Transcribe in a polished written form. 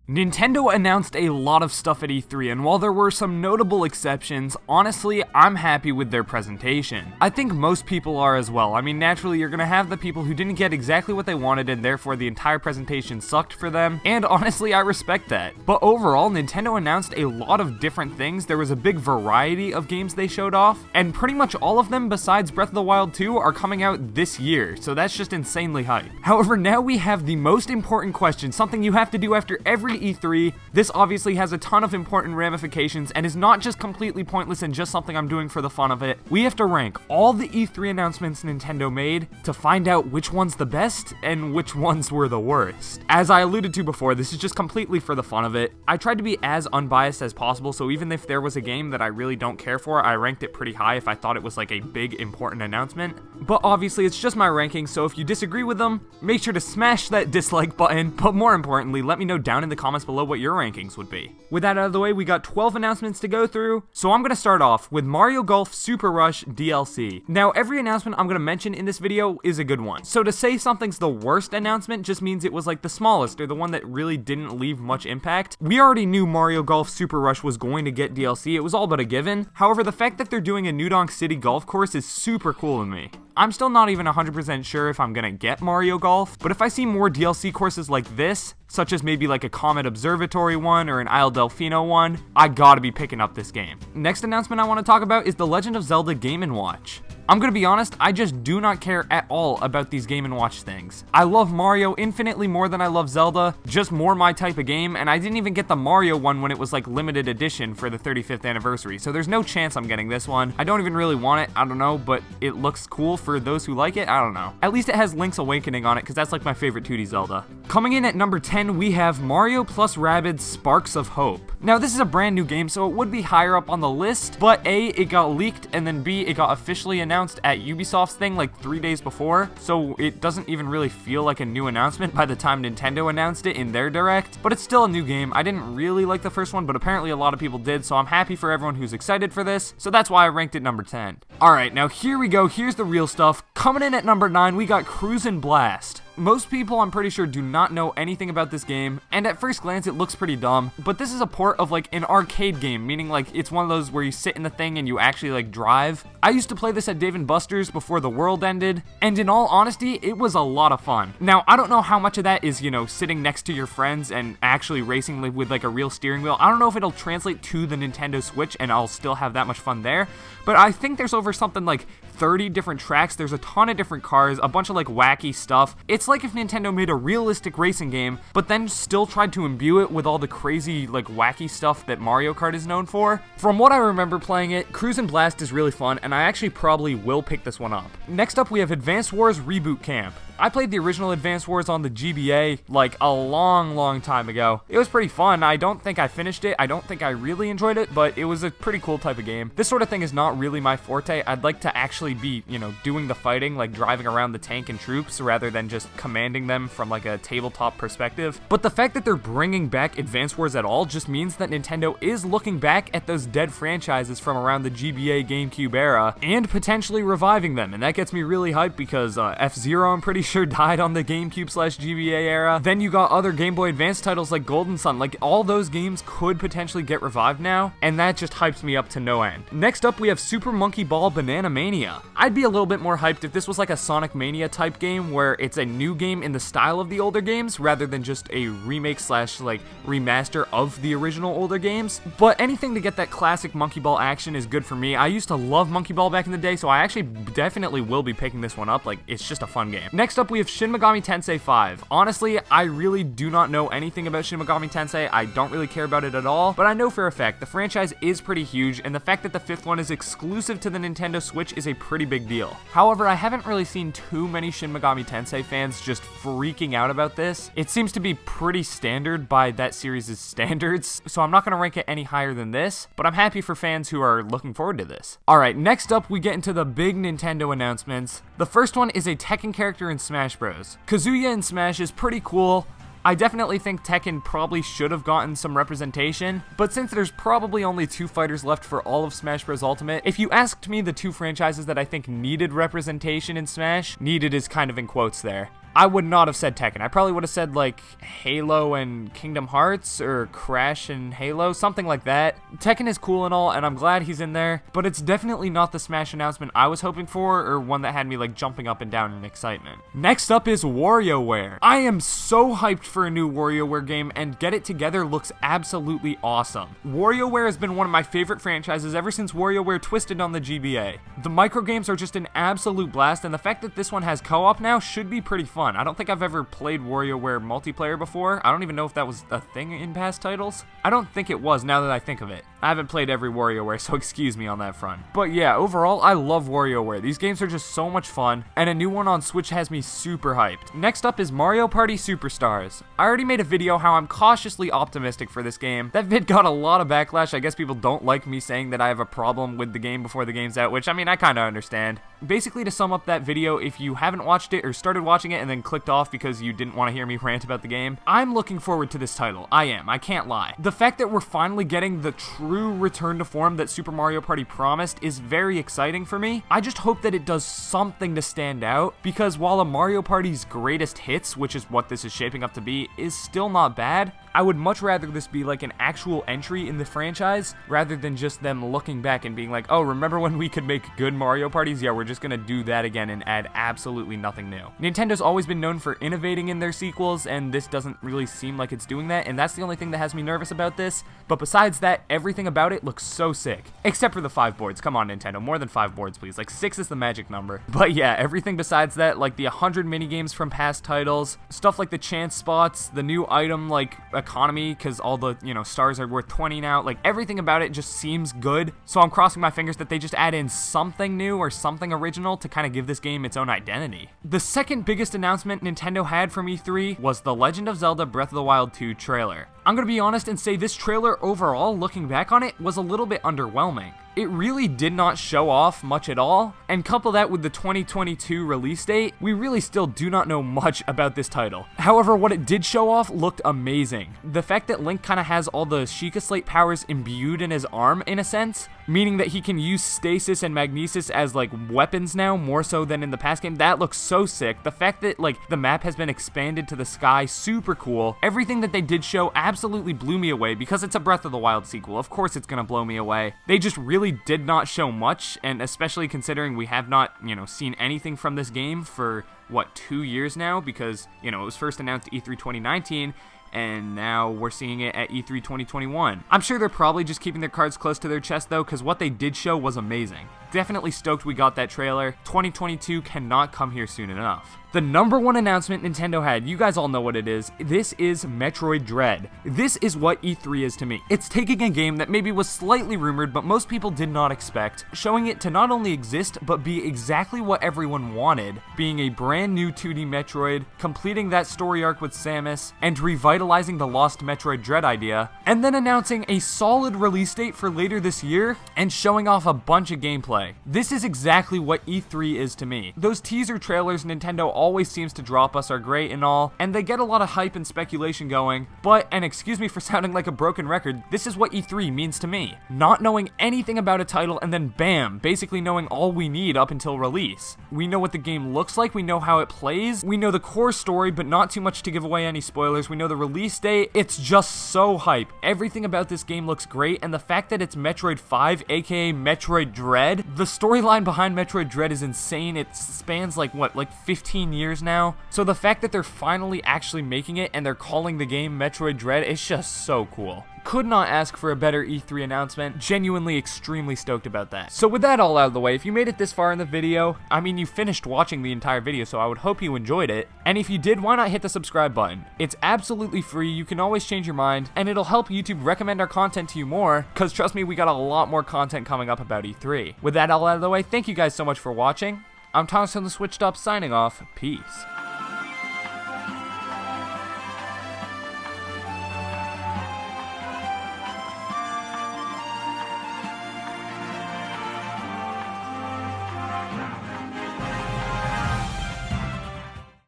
Nintendo announced a lot of stuff at E3, and while there were some notable exceptions, honestly, I'm happy with their presentation. I think most people are as well. I mean, naturally, you're gonna have the people who didn't get exactly what they wanted, and therefore the entire presentation sucked for them, and honestly, I respect that. But overall, Nintendo announced a lot of different things. There was a big variety of games they showed off, and pretty much all of them, besides Breath of the Wild 2, are coming out this year, so that's just insanely hype. However, now we have the most important question, something you have to do after every E3. This obviously has a ton of important ramifications and is not just completely pointless and just something I'm doing for the fun of it. We have to rank all the E3 announcements Nintendo made to find out which one's the best and which ones were the worst. As I alluded to before, this is just completely for the fun of it. I tried to be as unbiased as possible, so even if there was a game that I really don't care for, I ranked it pretty high if I thought it was like a big important announcement. But obviously it's just my ranking, so if you disagree with them, make sure to smash that dislike button, but more importantly, let me know down in the comments below what your rankings would be. With that out of the way, we got 12 announcements to go through, so I'm going to start off with Mario Golf Super Rush DLC. Now, every announcement I'm going to mention in this video is a good one, so to say something's the worst announcement just means it was like the smallest or the one that really didn't leave much impact. We already knew Mario Golf Super Rush was going to get DLC, it was all but a given. However, the fact that they're doing a New Donk City golf course is super cool to me. I'm still not even 100% sure if I'm gonna get Mario Golf, but if I see more DLC courses like this, such as maybe like a Comet Observatory one or an Isle Delfino one, I gotta be picking up this game. Next announcement I want to talk about is the Legend of Zelda Game & Watch. I'm gonna be honest, I just do not care at all about these Game & Watch things. I love Mario infinitely more than I love Zelda, just more my type of game, and I didn't even get the Mario one when it was like limited edition for the 35th anniversary, so there's no chance I'm getting this one. I don't even really want it, I don't know, but it looks cool for those who like it, I don't know. At least it has Link's Awakening on it, because that's like my favorite 2D Zelda. Coming in at number 10, we have Mario + Rabbids Sparks of Hope. Now this is a brand new game, so it would be higher up on the list, but A, it got leaked, and then B, it got officially announced at Ubisoft's thing like 3 days before, so it doesn't even really feel like a new announcement by the time Nintendo announced it in their Direct, but it's still a new game. I didn't really like the first one, but apparently a lot of people did, so I'm happy for everyone who's excited for this, so that's why I ranked it number 10. Alright, now here we go, here's the real stuff. Coming in at number 9, we got Cruisin' Blast. Most people, I'm pretty sure, do not know anything about this game, and at first glance it looks pretty dumb, but this is a port of like an arcade game, meaning like it's one of those where you sit in the thing and you actually like drive. I used to play this at Dave & Buster's before the world ended, and in all honesty, it was a lot of fun. Now, I don't know how much of that is, you know, sitting next to your friends and actually racing with like a real steering wheel. I don't know if it'll translate to the Nintendo Switch and I'll still have that much fun there, but I think there's over something like 30 different tracks, there's a ton of different cars, a bunch of like wacky stuff. It's like if Nintendo made a realistic racing game, but then still tried to imbue it with all the crazy like wacky stuff that Mario Kart is known for. From what I remember playing it, Cruisin' Blast is really fun, and I actually probably will pick this one up. Next up we have Advance Wars Reboot Camp. I played the original Advance Wars on the GBA like a long time ago. It was pretty fun. I don't think I finished it. I don't think I really enjoyed it, but it was a pretty cool type of game. This sort of thing is not really my forte. I'd like to actually be, you know, doing the fighting, like driving around the tank and troops rather than just commanding them from like a tabletop perspective. But the fact that they're bringing back Advance Wars at all just means that Nintendo is looking back at those dead franchises from around the GBA GameCube era and potentially reviving them, and that gets me really hyped because F-Zero, I'm pretty sure, died on the GameCube/GBA era. Then you got other Game Boy Advance titles like Golden Sun. Like, all those games could potentially get revived now, and that just hypes me up to no end. Next up, we have Super Monkey Ball Banana Mania. I'd be a little bit more hyped if this was like a Sonic Mania type game where it's a new game in the style of the older games rather than just a remake/like remaster of the original older games. But anything to get that classic Monkey Ball action is good for me. I used to love Monkey Ball back in the day, so I actually definitely will be picking this one up. Like, it's just a fun game. Next up, we have Shin Megami Tensei 5. Honestly, I really do not know anything about Shin Megami Tensei. I don't really care about it at all, but I know for a fact the franchise is pretty huge, and the fact that the 5th one is exclusive to the Nintendo Switch is a pretty big deal. However, I haven't really seen too many Shin Megami Tensei fans just freaking out about this. It seems to be pretty standard by that series' standards, so I'm not going to rank it any higher than this, but I'm happy for fans who are looking forward to this. Alright, next up we get into the big Nintendo announcements. The first one is a Tekken character in Smash Bros. Kazuya in Smash is pretty cool. I definitely think Tekken probably should have gotten some representation, but since there's probably only 2 fighters left for all of Smash Bros. Ultimate, if you asked me the 2 franchises that I think needed representation in Smash, needed is kind of in quotes there. I would not have said Tekken. I probably would have said like Halo and Kingdom Hearts, or Crash and Halo, something like that. Tekken is cool and all, and I'm glad he's in there, but it's definitely not the Smash announcement I was hoping for, or one that had me like jumping up and down in excitement. Next up is WarioWare. I am so hyped for a new WarioWare game, and Get It Together looks absolutely awesome. WarioWare has been one of my favorite franchises ever since WarioWare Twisted on the GBA. The microgames are just an absolute blast, and the fact that this one has co-op now should be pretty fun. I don't think I've ever played WarioWare multiplayer before. I don't even know if that was a thing in past titles. I don't think it was, now that I think of it. I haven't played every WarioWare, so excuse me on that front. But yeah, overall, I love WarioWare. These games are just so much fun, and a new one on Switch has me super hyped. Next up is Mario Party Superstars. I already made a video how I'm cautiously optimistic for this game. That vid got a lot of backlash. I guess people don't like me saying that I have a problem with the game before the game's out, which, I mean, I kinda understand. Basically, to sum up that video, if you haven't watched it or started watching it and then clicked off because you didn't want to hear me rant about the game, I'm looking forward to this title. I am. I can't lie. The fact that we're finally getting the true return to form that Super Mario Party promised is very exciting for me. I just hope that it does something to stand out, because while a Mario Party's greatest hits, which is what this is shaping up to be, is still not bad, I would much rather this be like an actual entry in the franchise, rather than just them looking back and being like, oh, remember when we could make good Mario Parties? Yeah, we're just gonna do that again and add absolutely nothing new. Nintendo's always been known for innovating in their sequels, and this doesn't really seem like it's doing that, and that's the only thing that has me nervous about this. But besides that, everything about it looks so sick. Except for the 5 boards. Come on, Nintendo, more than 5 boards, please. Like, 6 is the magic number. But yeah, everything besides that, like the 100 minigames from past titles, stuff like the chance spots, the new item, like, economy, because all the, stars are worth 20 now. Like, everything about it just seems good. So I'm crossing my fingers that they just add in something new or something original to kind of give this game its own identity. The second biggest announcement Nintendo had from E3 was the Legend of Zelda Breath of the Wild 2 trailer. I'm gonna be honest and say this trailer overall, looking back on it, was a little bit underwhelming. It really did not show off much at all, and couple that with the 2022 release date, we really still do not know much about this title. However, what it did show off looked amazing. The fact that Link kind of has all the Sheikah Slate powers imbued in his arm, in a sense, meaning that he can use Stasis and Magnesis as, like, weapons now, more so than in the past game, that looks so sick. The fact that, like, the map has been expanded to the sky, super cool. Everything that they did show absolutely blew me away, because it's a Breath of the Wild sequel. Of course it's gonna blow me away. They just really did not show much, and especially considering we have not, seen anything from this game for, 2 years now, because, it was first announced at E3 2019, and now we're seeing it at E3 2021. I'm sure they're probably just keeping their cards close to their chest though, because what they did show was amazing. Definitely stoked we got that trailer. 2022 cannot come here soon enough. The number one announcement Nintendo had, you guys all know what it is. This is Metroid Dread. This is what E3 is to me. It's taking a game that maybe was slightly rumored, but most people did not expect, showing it to not only exist, but be exactly what everyone wanted, being a brand new 2D Metroid, completing that story arc with Samus, and revitalizing the lost Metroid Dread idea, and then announcing a solid release date for later this year, and showing off a bunch of gameplay. This is exactly what E3 is to me. Those teaser trailers Nintendo always seems to drop us are great and all, and they get a lot of hype and speculation going, but, and excuse me for sounding like a broken record, this is what E3 means to me. Not knowing anything about a title and then bam, basically knowing all we need up until release. We know what the game looks like, we know how it plays, we know the core story, but not too much to give away any spoilers, we know the release date, it's just so hype. Everything about this game looks great, and the fact that it's Metroid 5, aka Metroid Dread, the storyline behind Metroid Dread is insane. It spans like 15 years now. So the fact that they're finally actually making it and they're calling the game Metroid Dread is just so cool. Could not ask for a better E3 announcement. Genuinely extremely stoked about that. So with that all out of the way, if you made it this far in the video, I mean, you finished watching the entire video, so I would hope you enjoyed it. And if you did, why not hit the subscribe button? It's absolutely free, you can always change your mind, and it'll help YouTube recommend our content to you more, because trust me, we got a lot more content coming up about E3. With that all out of the way, thank you guys so much for watching. I'm Thomas from the Switched Up signing off. Peace.